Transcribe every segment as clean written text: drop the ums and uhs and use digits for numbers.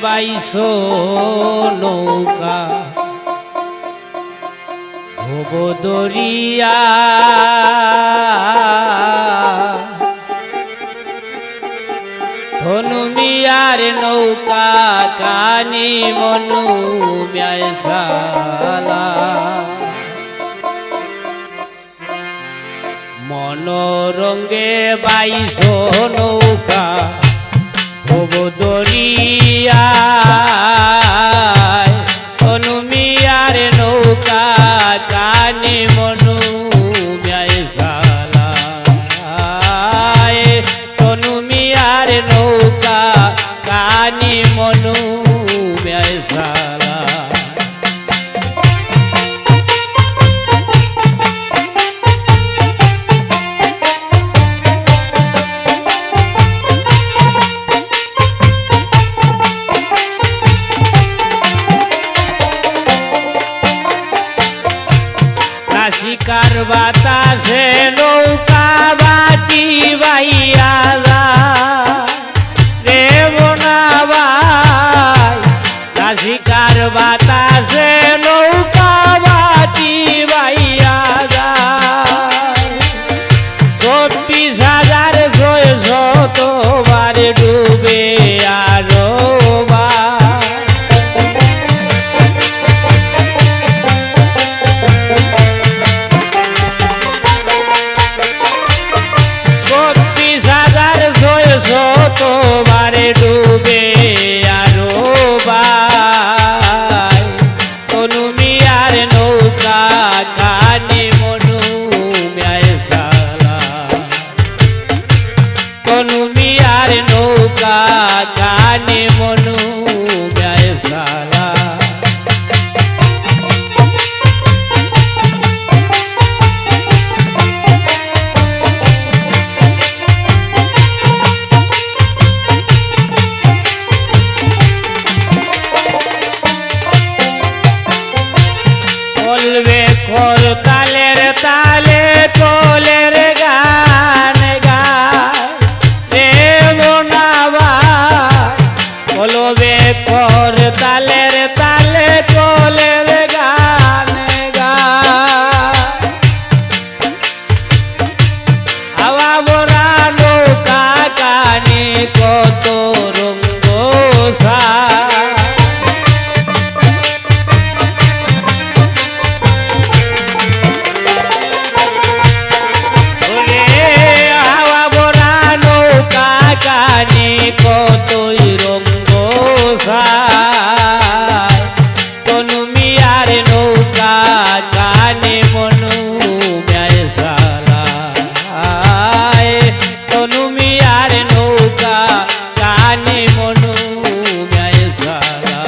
বাইশো নৌকা ভব দরিয়া ধনু মিয়ার নৌকা কানি মনু মিয়াশালা মনোরঙ্গে বাইশো নৌকা ভব দরিয়া ধনু মিয়ার নৌকা কানি মনু মিয়াশালা ধনু মিয়ার নৌকা কানি মনু মিয়াশালা নাসিকার বাতাসে নৌকা বাটি বাইয়া রে বোনাবাই নাসিকার বাতাসে নৌকা বাটি বাইয়া 36,600 ডুবে আরো বা 36,600 ডুবে আরো বাই তনু মিয়ার নৌকা কানে মনু মিয়াশালা তনু মিয়ার নৌকা কানে মনু মিয়াশালা বলবে কর তালের তালে কোলের গান গায় রে বোনাবা বলবে কর তালের তালে কোলের গান গায় হাওয়া ভরা নৌকা কানে কত রঙ্গ সা কতই রঙ্গ তনু মিয়ার নৌকা কানে মনু মিয়াশালা তনু মিয়ার নৌকা কানে মনু মিয়াশালা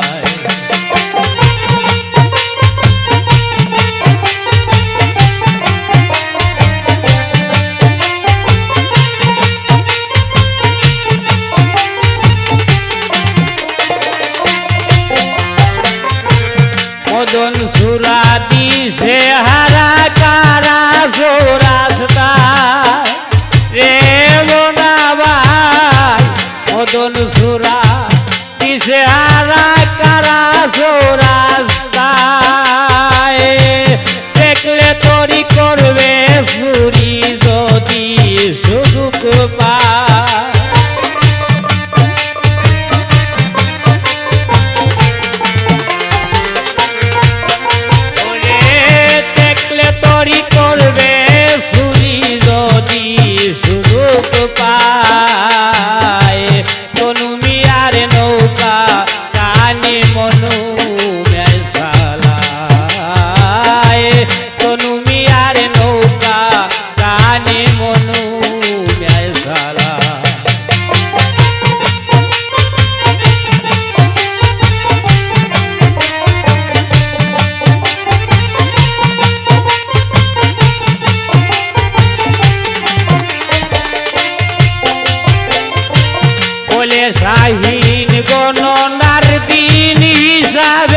মদন সুরা দিশে হারা কারা সৌরাস্তা রে বোনাবাই মদন সুরা দিশে হারা কারা সৌরাস্তা দেখলে তরি করবে সুরি যদি সুযোগ পায় করবে সুরি যদি সুযোগ পায় তনু মিয়ার নৌকা কানে মনু মিয়াশালা তনু মিয়ার নৌকা কানে মনু মিয়াশালা বলে শাহীন গণনার দিন হিসাবে